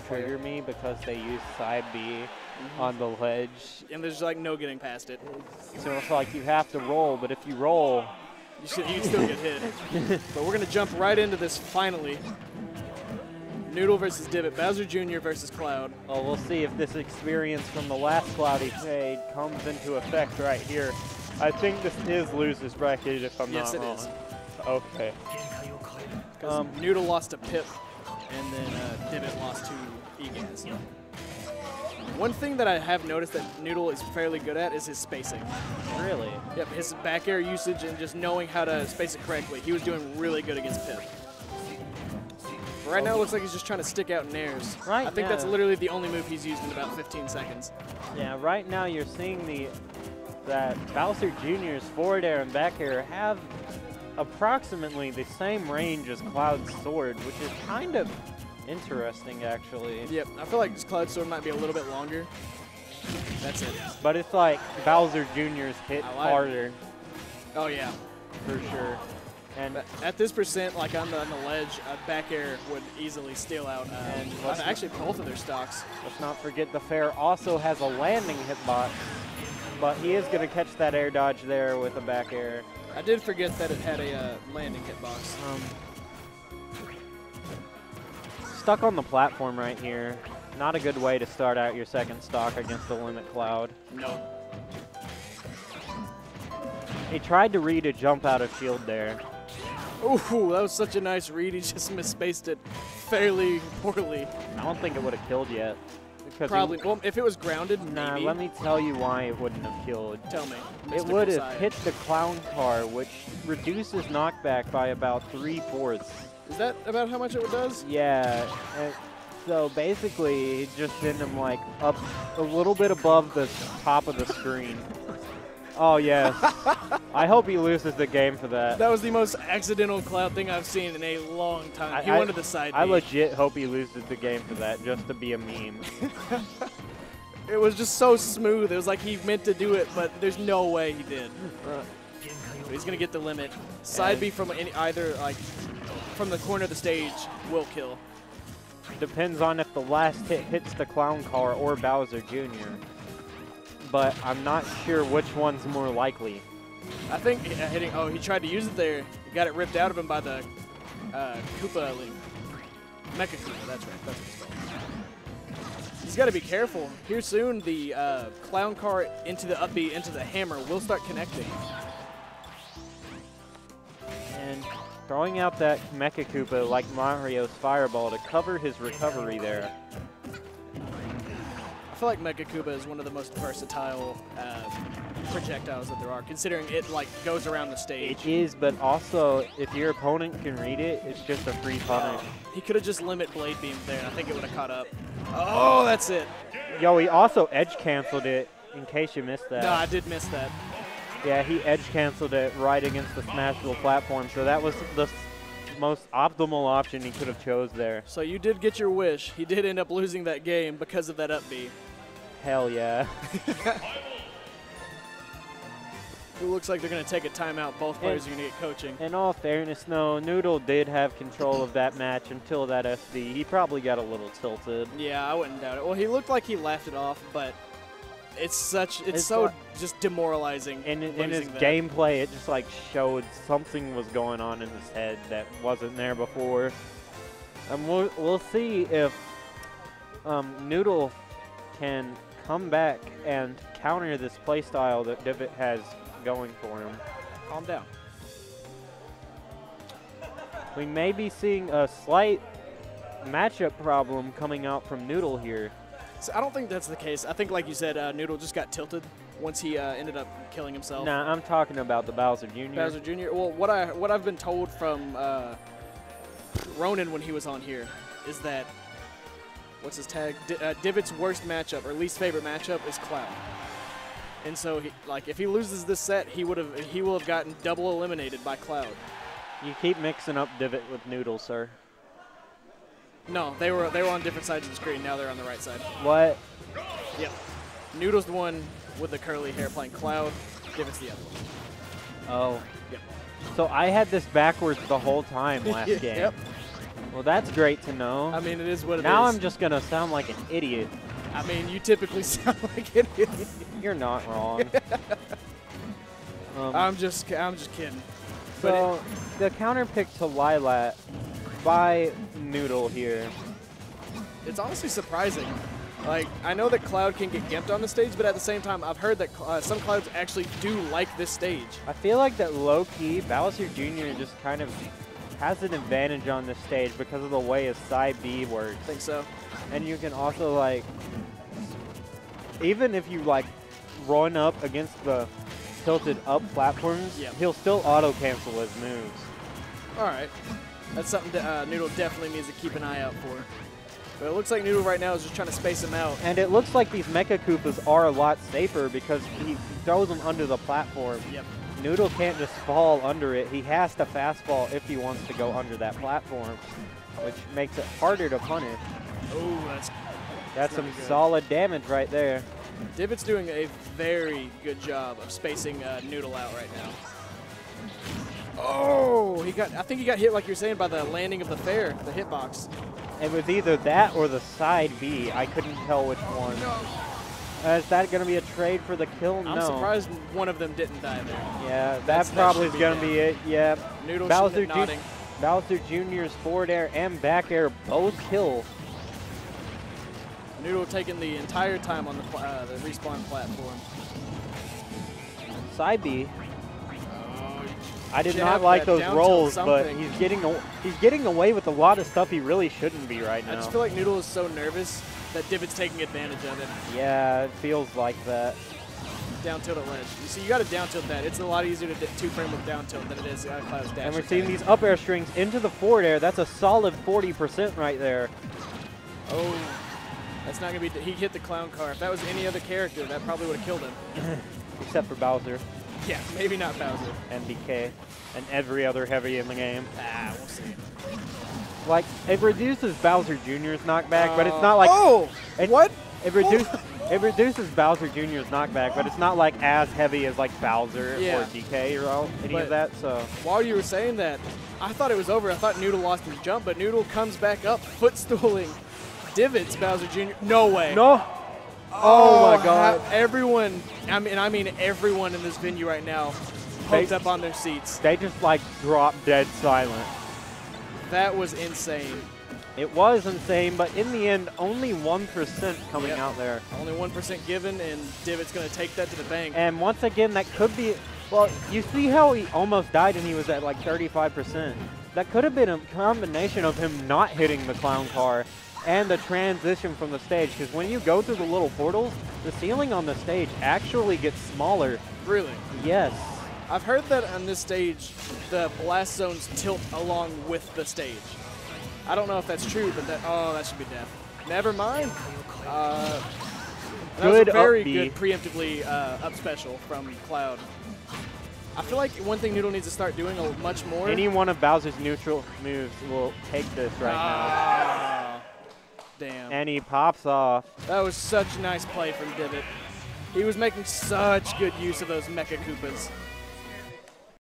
trigger me because they use side B on the ledge. And there's like no getting past it. So it's like you have to roll, but if you roll, you can still get hit. But we're going to jump right into this finally. Noodle versus Divit, Bowser Jr. versus Cloud. Oh, we'll see if this experience from the last Cloudy fade comes into effect right here. I think this is loser's bracket if I'm not wrong. Yes, it is. Okay. Because Noodle lost to Pip, and then Divit lost to Egaz. One thing that I have noticed that Noodle is fairly good at is his spacing. Really? Yep, his back air usage and just knowing how to space it correctly. He was doing really good against Pip. But right now it looks like he's just trying to stick out in airs. Right I think now. That's literally the only move he's used in about 15 seconds. Yeah, right now you're seeing that Bowser Jr.'s forward air and back air have approximately the same range as Cloud's sword, which is kind of interesting, actually. Yep, I feel like this Cloud sword might be a little bit longer. That's it. But it's like Bowser Jr.'s hit harder. Oh, yeah. For sure. And but at this percent, like on the ledge, a back air would easily steal out. And actually, both of their stocks. Let's not forget the fair also has a landing hitbox, but he is going to catch that air dodge there with a back air. I did forget that it had a landing hitbox. Stuck on the platform right here. Not a good way to start out your second stock against the Limit Cloud. No. He tried to read a jump out of shield there. Ooh, that was such a nice read. He just misspaced it fairly poorly. I don't think it would have killed yet. Probably. Well, if it was grounded, nah, maybe. Let me tell you why it wouldn't have killed. Tell me. It would have hit the clown car, which reduces knockback by about 3/4. Is that about how much it does? Yeah. So basically, it just sent him like up a little bit above the top of the screen. Oh, yes. I hope he loses the game for that. That was the most accidental Cloud thing I've seen in a long time. He wanted the side B. I legit hope he loses the game for that, just to be a meme. It was just so smooth. It was like he meant to do it, but there's no way he did. He's going to get the limit. Side B from either, like, from the corner of the stage will kill. Depends on if the last hit hits the clown car or Bowser Jr. But I'm not sure which one's more likely. I think hitting. Oh, he tried to use it there. He got it ripped out of him by the Koopa Link. Mecha Koopa, that's right. That's what it's called. He's got to be careful. Here soon, the clown car into the up B, into the hammer will start connecting. And throwing out that Mecha Koopa like Mario's Fireball to cover his recovery there. I feel like Mecha Koopa is one of the most versatile projectiles that there are, considering it like goes around the stage. It is, but also if your opponent can read it, it's just a free punish. He could have just limit Blade Beam there. I think it would have caught up. Oh, that's it. Yo, he also edge canceled it. In case you missed that. No, I did miss that. Yeah, he edge canceled it right against the smashable platform. So that was the most optimal option he could have chose there. So you did get your wish. He did end up losing that game because of that up B. Hell yeah. It looks like they're going to take a timeout. Both players are going to get coaching. In all fairness, no, Noodle did have control of that match until that SD. He probably got a little tilted. Yeah, I wouldn't doubt it. Well, he looked like he laughed it off, but it's so just demoralizing. In his gameplay, it just like showed something was going on in his head that wasn't there before. We'll see if Noodle can come back and counter this playstyle that Divit has going for him. Calm down. We may be seeing a slight matchup problem coming out from Noodle here. So I don't think that's the case. I think, like you said, Noodle just got tilted once he ended up killing himself. Nah, I'm talking about the Bowser Jr. Bowser Jr. Well, what I've been told from Ronan when he was on here is that what's his tag? Divit's worst matchup or least favorite matchup is Cloud. And so, if he loses this set, he will have gotten double eliminated by Cloud. You keep mixing up Divit with Noodle, sir. No, they were on different sides of the screen. Now they're on the right side. What? Yep. Noodle's the one with the curly hair playing Cloud. Divit's the other one. Oh. Yep. So I had this backwards the whole time last game. Yep. Well, that's great to know. I mean, it is what it is. Now I'm just going to sound like an idiot. I mean, you typically sound like an idiot. You're not wrong. I'm just kidding. So, the counter pick to Lilat by Noodle here. It's honestly surprising. Like, I know that Cloud can get gimped on the stage, but at the same time, I've heard that some Clouds actually do like this stage. I feel like that low-key, Bowser Jr. just kind of has an advantage on this stage because of the way his side B works. I think so. And you can also, like, even if you, like, run up against the tilted up platforms, he'll still auto-cancel his moves. All right. That's something that Noodle definitely needs to keep an eye out for. But it looks like Noodle right now is just trying to space him out. And it looks like these Mecha Koopas are a lot safer because he throws them under the platform. Yep. Noodle can't just fall under it. He has to fast fall if he wants to go under that platform, which makes it harder to punish. Oh, that's some solid damage right there. Divit's doing a very good job of spacing Noodle out right now. Oh, I think he got hit, like you're saying, by the landing of the fair, the hitbox. It was either that or the side B. I couldn't tell which one. Is that going to be a trade for the kill? No. I'm surprised one of them didn't die there. Yeah, that probably is going to be it. Yeah. Noodle nodding. Bowser Jr.'s forward air and back air both kill. Noodle taking the entire time on the respawn platform. Side B. I did not like those rolls, but he's getting away with a lot of stuff he really shouldn't be right now. I just feel like Noodle is so nervous that Divit's taking advantage of it. Yeah, it feels like that. Down tilt at ledge. You see, you got to down tilt that. It's a lot easier to two-frame with down tilt than it is Cloud's dash. And we're seeing these up air strings into the forward air. That's a solid 40% right there. Oh, that's not going to be... He hit the clown car. If that was any other character, that probably would have killed him. Except for Bowser. Yeah, maybe not Bowser. MBK and every other heavy in the game. We'll see. Like, it reduces Bowser Jr.'s knockback, but it's not like... Oh! What? It reduces Bowser Jr.'s knockback, but it's not like as heavy as like Bowser or DK or any of that, so... While you were saying that, I thought it was over. I thought Noodle lost his jump, but Noodle comes back up, footstooling Divit's Bowser Jr. No way. No! Oh my God! Everyone, I mean everyone in this venue right now, poked up on their seats. They just like dropped dead silent. That was insane. It was insane, but in the end, only 1% coming out there. Only 1% given, and Divit's going to take that to the bank. And once again, that could be. Well, you see how he almost died and he was at like 35%. That could have been a combination of him not hitting the clown car and the transition from the stage, because when you go through the little portals, the ceiling on the stage actually gets smaller. Really? Yes. I've heard that on this stage, the blast zones tilt along with the stage. I don't know if that's true, but that should be death. Never mind. That was a very good preemptively up special from Cloud. I feel like one thing Noodle needs to start doing much more. Any one of Bowser's neutral moves will take this right now. Damn. And he pops off. That was such a nice play from Divit. He was making such good use of those Mecha Koopas.